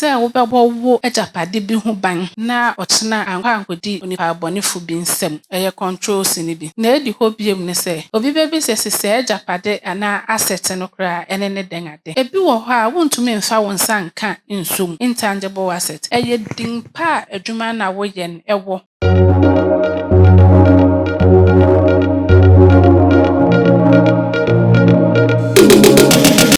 Se wobɛbɔ wo agyapade bi ho ban na ɔkyena ankwa ankodi onipa abɔnefo bi nsɛm ɛyɛ controls ni bi. Na edi hɔ biem ne sɛ obi bɛbisa sɛ agyapade anaa asset no koraa ɛne ne den ade. Ebi wɔ hɔ a wontumi mfa wo nsa nka nsom intangible asset. Ɛyɛ din pa a adwuma na woyɛ no ɛwɔ.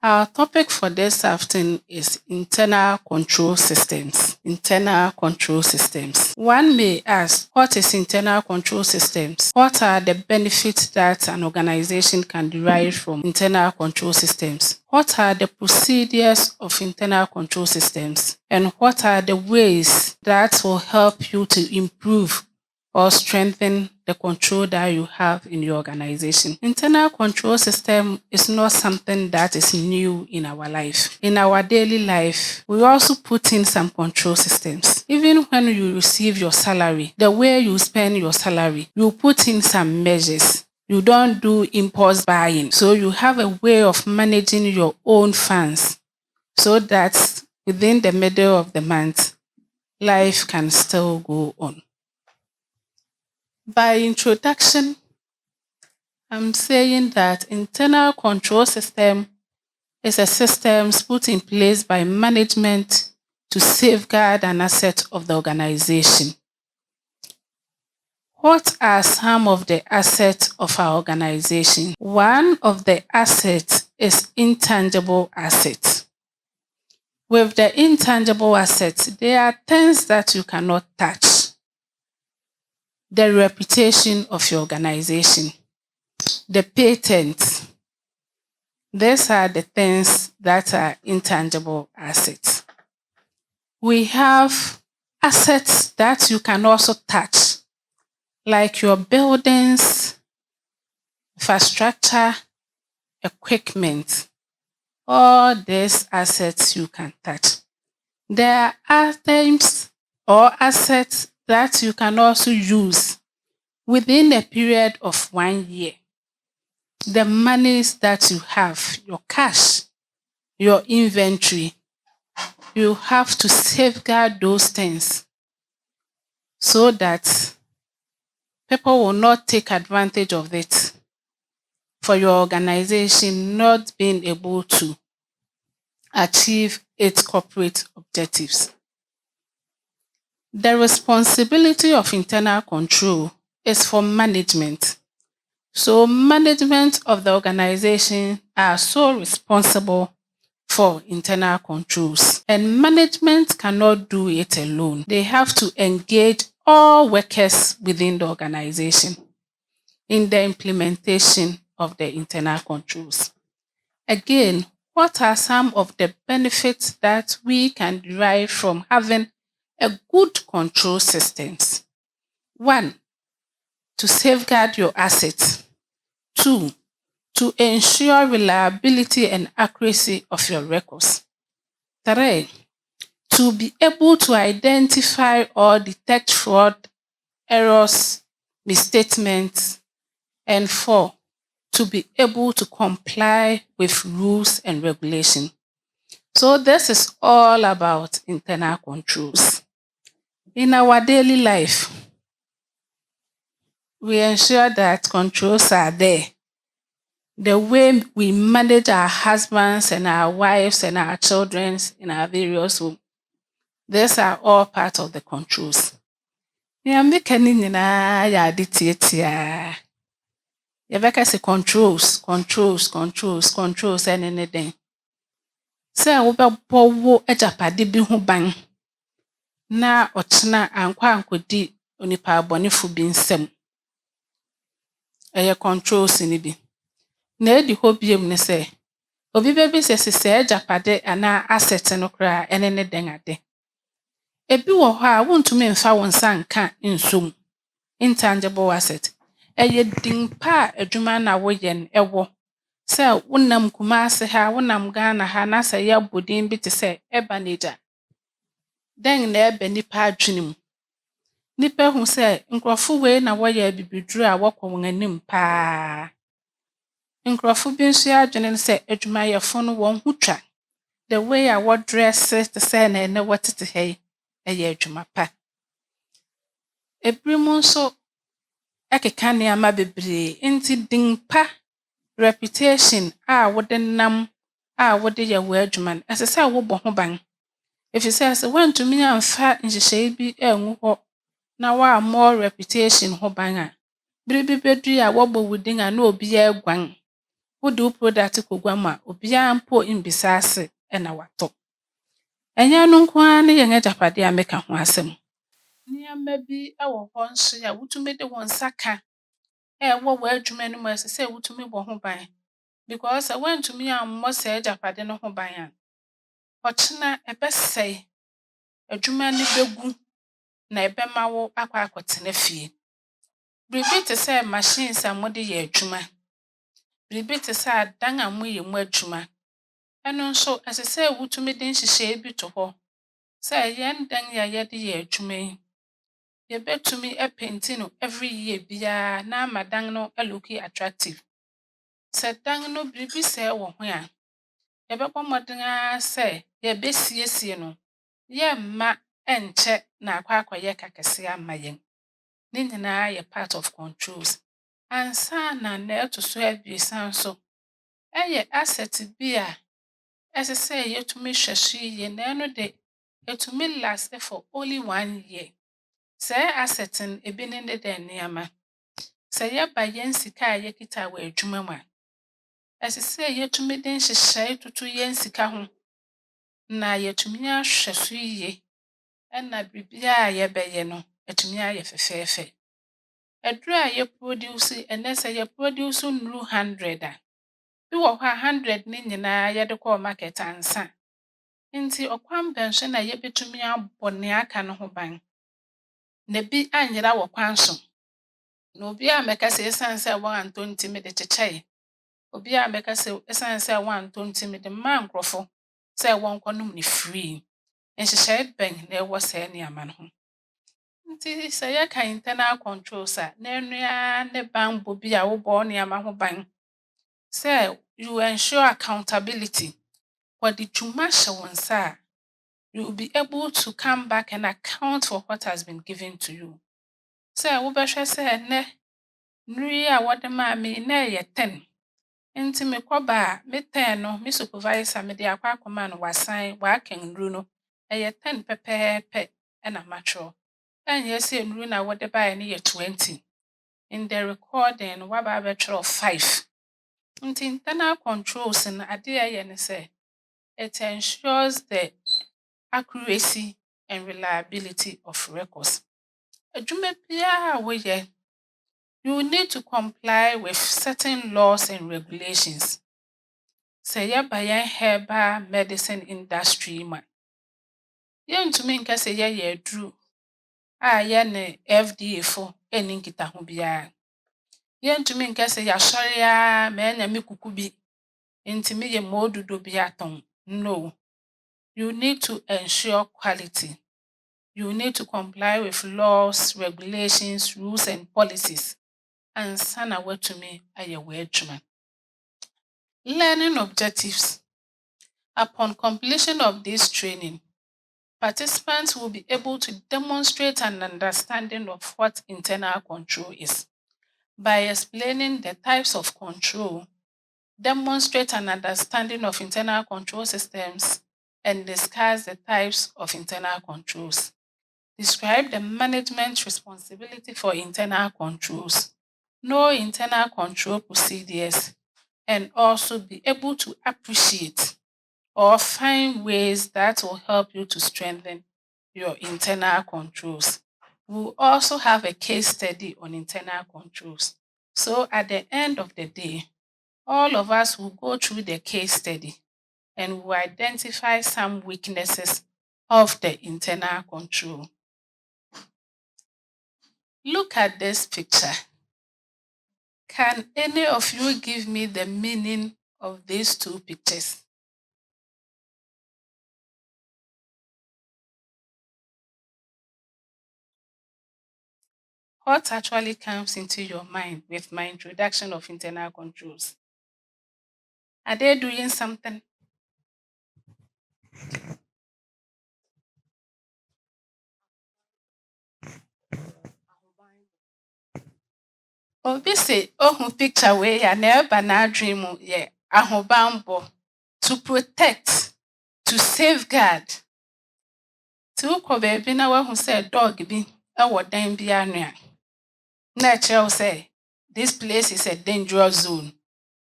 Our topic for this afternoon is internal control systems. Internal control systems. One may ask, what is internal control systems? What are the benefits that an organization can derive from internal control systems? What are the procedures of internal control systems? And what are the ways that will help you to improve or strengthen the control that you have in your organization? Internal control system is not something that is new in our life. In our daily life, we also put in some control systems. Even when you receive your salary, the way you spend your salary, you put in some measures. You don't do impulse buying. So you have a way of managing your own funds so that within the middle of the month, life can still go on. By introduction, I'm saying that internal control system is a system put in place by management to safeguard an asset of the organization. What are some of the assets of our organization? One of the assets is intangible assets. With the intangible assets, there are things that you cannot touch. The reputation of your organization, the patents. These are the things that are intangible assets. We have assets that you can also touch, like your buildings, infrastructure, equipment. All these assets you can touch. There are items or assets that you can also use within a period of 1 year. The monies that you have, your cash, your inventory, you have to safeguard those things so that people will not take advantage of it for your organization not being able to achieve its corporate objectives. The responsibility of internal control is for management. So management of the organization are so responsible for internal controls. And management cannot do it alone. They have to engage all workers within the organization in the implementation of the internal controls. Again, what are some of the benefits that we can derive from having a good control systems? 1, to safeguard your assets. 2, to ensure reliability and accuracy of your records. 3, to be able to identify or detect fraud, errors, misstatements. And 4, to be able to comply with rules and regulations. So this is all about internal controls. In our daily life, we ensure that controls are there. The way we manage our husbands and our wives and our children in our various homes, these are all part of the controls. Controls, and anything. Sɛ wobɛbɔ wo agyapade bi ho ban na ɔkyena ankwa ankodi onipa abɔnefo bi nsɛm ɛyɛ controls ni bi. Na edi hɔ biem ne sɛ obi bɛbisa sɛ agyapade anaa asset no koraa ɛne ne den ade. Ebi wɔ hɔ a wontumi mfa wo nsa nka nsom intangible asset. Ɛyɛ din pa a adwuma na woyɛ no ɛwɔ. Sɛ wonam Kumasi ha, wonam Ghana ha, na sɛ yɛbɔ din bi te sɛ Ebenage. Den na ɛbɛ nipa adwene mu. Nipa hu sɛ nkrɔfo wei na wɔyɛ bibiduru a wɔkɔ wɔn anim paa. Nkrɔfo bi nso adwene sɛ adwumayɛfo no wɔn ho twa. the way a wɔdress te sɛ na ɛnɛ wɔtete ha yi ɛyɛ adwuma pa. Ebinom nso ɛkeka nneɛma bebree nti din pa reputation a wode nam a wode yɛ w'adwuma no ɛsɛ sɛ wobɔ ho ban. Ɛfiri sɛ sɛ woantumi amfa nhyehyɛe bi angu hɔ na woammɔ reputation ho ban a, bere bi beduru a wɔbɔ wo din a na obiara aguan. Wode wo product kogua mu a obiara mpo mbisa ase ɛna watɔ. Ɛnyɛ no nko ara ne yɛn agyapade a meka ho asɛm. Nneɛma bi wɔ hɔ nso a wotumi de wo nsa ka ɛwɔ w'adwuma no mu a ɛsɛ sɛ wotumi bɔ ho ban. Because sɛ woantumi ammɔ saa agyapade no ho ban a, ɔkyena ɛbɛsɛe, adwuma no begu na ɛbɛma wo akɔ akɔtena fie. Biribi te sɛ machines a mode yɛ adwuma, biribi te sɛ adan a moyɛ mu adwuma, ɛno nso ɛsɛ sɛ wotumi de nhyehyɛe bi to hɔ. Sɛ yɛn dan yi a yɛde yɛ adwuma yi, yɛbɛtumi apenti no every year biara na ama dan no looki attractive. Sɛ dan no biribi sɛɛ wɔ ho a, yɛbɛbɔ mmɔden ara sɛ yɛbɛsiesie no, yɛmma ɛnkyɛ na akɔ akɔyɛ kakɛse ama yɛn. Ne nyinaa yɛ part of controls. Ansa na ɛto so abiɛsa nso, ɛyɛ asset bi a ɛsɛ sɛ yɛtumi hwɛ so yie na ɛno de, ɛtumi last for only 1 year. Saa asset no, ebi ne dɛ nneɛma. Sɛ yɛba yɛn sika a yɛkita wɔ adwuma mu a, ɛsɛ sɛ yɛtumi de nhyehyɛe toto yɛn sika ho na yɛtumi ahwɛ so yie ɛna biribiara a yɛbɛyɛ no, atumi ayɛ fɛfɛɛfɛ. Aduro a yɛproduce ɛnnɛ sɛ yɛproduce nnuru 100 a, bi wɔ hɔ a 100 ne nyinaa yɛde kɔɔ market ansa. Nti ɔkwan bɛn so na yɛbɛtumi abɔ nea aka no ho ban na bi anyera wɔ kwan so. Na obiara mmɛka sɛ esiane sɛ wɔantɔ nti mede kyekyɛe. Obiara mmɛka sɛ esiane sɛ wɔantɔ nti mede maa nkurɔfo sɛ wɔnkɔnom no free. Nhyehyɛe bɛn na ɛwɔ saa nneɛma no ho. Nti sɛ yɛka internal controls a, na ɛno ara ne banbɔ bi a wobɔ nneɛma ho ban. Sɛ you ensure accountability. Wɔde dwuma hyɛ wo nsa a, you will be able to come back and account for what has been given to you. Sɛ wobɛhwɛ sɛ ɛnnɛ nnuro yi a wɔde maa me yi na ɛyɛ 10. Nti mekɔba a, me 10 no, me supervisor mede akɔ akɔma no wasan wakan nnuro no. Ɛyɛ 10 pɛpɛɛpɛ ɛna makyerɛw. Ɛnyɛ sɛ nnuro na wɔde baeɛ no yɛ 20. In the recording no, woaba abɛkyerɛw 5. Nti internal controls no, ade a ɛyɛ ne sɛ, it ensures the accuracy and reliability of records. Adwuma biara a woyɛ, you need to comply with certain laws and regulations. Sɛ yɛba yɛn herbal medicine industry mu a, yɛntumi nka sɛ yɛyɛ aduro a yɛne FDA fo nni nkitaho biara. Yɛntumi nka sɛ yɛasɔre ara manya me kuku bi nti meyɛ moododo bi atɔn. No. You need to ensure quality. You need to comply with laws, regulations, rules, and policies. Ansa na woatumi ayɛ w'adwuma. Learning objectives. Upon completion of this training, participants will be able to demonstrate an understanding of what internal control is. By explaining the types of control, demonstrate an understanding of internal control systems, and discuss the types of internal controls. Describe the management responsibility for internal controls. Know internal control procedures and also be able to appreciate or find ways that will help you to strengthen your internal controls. We'll also have a case study on internal controls. So at the end of the day, all of us will go through the case study and will identify some weaknesses of the internal control. Look at this picture. Can any of you give me the meaning of these two pictures? What actually comes into your mind with my introduction of internal controls? Are they doing something? Obi say ohun picture wey ya na ɛba n'adwene mu yɛ ahobanbɔ to protect, to safeguard. Nti wokɔ baabi na woahu sɛ dog bi wɔ dan bi ano a, na ɛkyerɛ wo sɛ this place is a dangerous zone.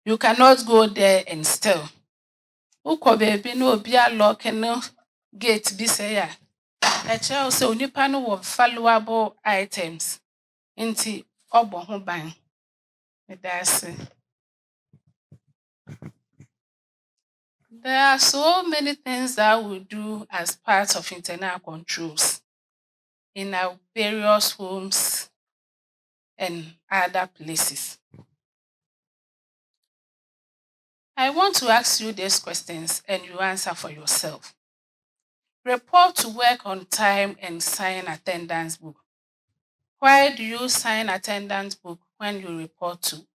You cannot go there and still. Wokɔ baabi na obi alɔke no gate bi sɛe a, ɛkyerɛ wo sɛ onipa no wɔ valuable items nti ɔbɔ ho ban. Meda ase. There are so many things that we do as part of internal controls in our various homes and other places. I want to ask you these questions and you answer for yourself. Report to work on time and sign attendance book. Why do you sign attendance book when you report to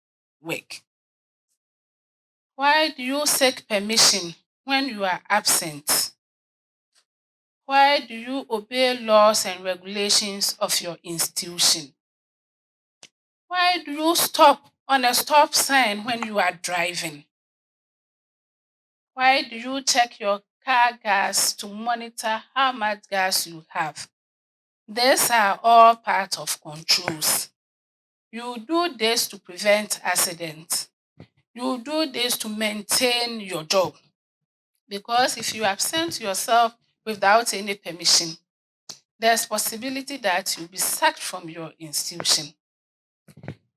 work? Why do you seek permission when you are absent? Why do you obey laws and regulations of your institution? Why do you stop on a stop sign when you are driving? Why do you check your car gas to monitor how much gas you have? These are all part of controls. You do this to prevent accidents. You do this to maintain your job. Because if you absent yourself without any permission, there's possibility that you'll be sacked from your institution.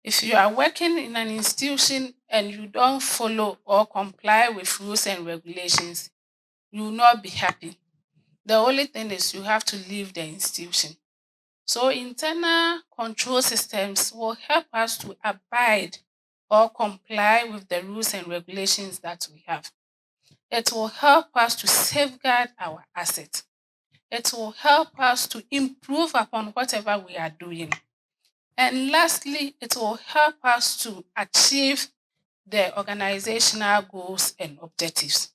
If you are working in an institution and you don't follow or comply with rules and regulations, you will not be happy. The only thing is you have to leave the institution. So internal control systems will help us to abide or comply with the rules and regulations that we have. It will help us to safeguard our assets. It will help us to improve upon whatever we are doing. And lastly, it will help us to achieve the organizational goals and objectives.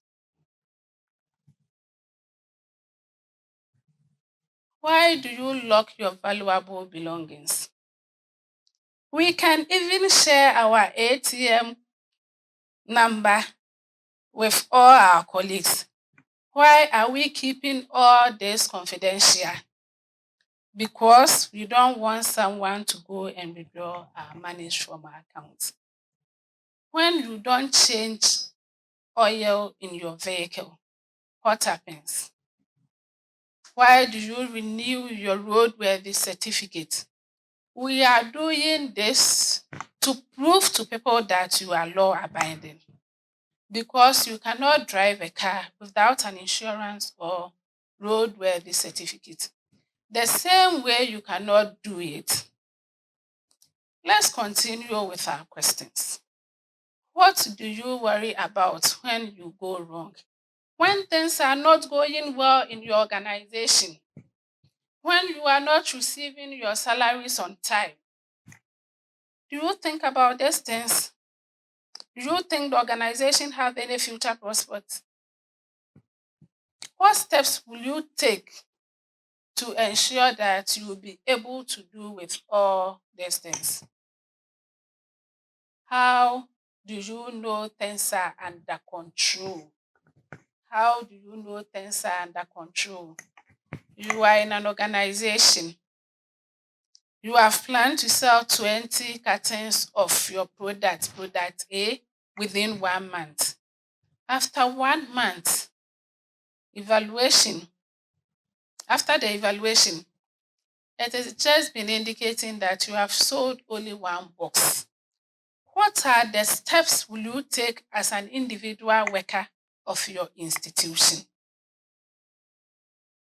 Why do you lock your valuable belongings? We can even share our ATM number with all our colleagues. Why are we keeping all this confidential? Because we don't want someone to go and withdraw our money from our account. When you don't change oil in your vehicle, what happens? Why do you renew your roadworthy certificate? We are doing this to prove to people that you are law-abiding, because you cannot drive a car without an insurance or roadworthy certificate. The same way you cannot do it. Let's continue with our questions. What do you worry about when you go wrong? When things are not going well in your organization, when you are not receiving your salaries on time, do you think about these things? Do you think the organization have any future prospects? What steps will you take to ensure that you will be able to do with all these things? How do you know things are under control? How do you know things are under control? You are in an organization. You have planned to sell 20 cartons of your product A, within 1 month. After 1 month, after the evaluation, it has just been indicating that you have sold only 1 box. What are the steps will you take as an individual worker of your institution?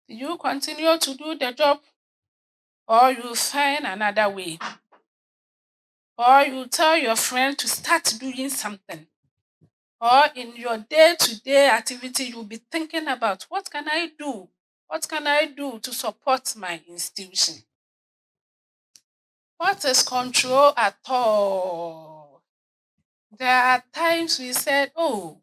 Do you continue to do the job, or you find another way? Or you tell your friend to start doing something? Or in your day-to-day activity, you'll be thinking about, what can I do? What can I do to support my institution? What is control at all? There are times we said, oh,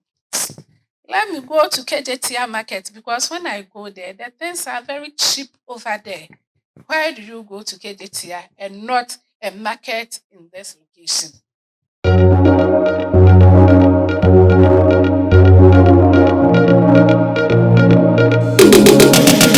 let me go to KJTR market because when I go there, the things are very cheap over there. Why do you go to KJTR and not a market in this location?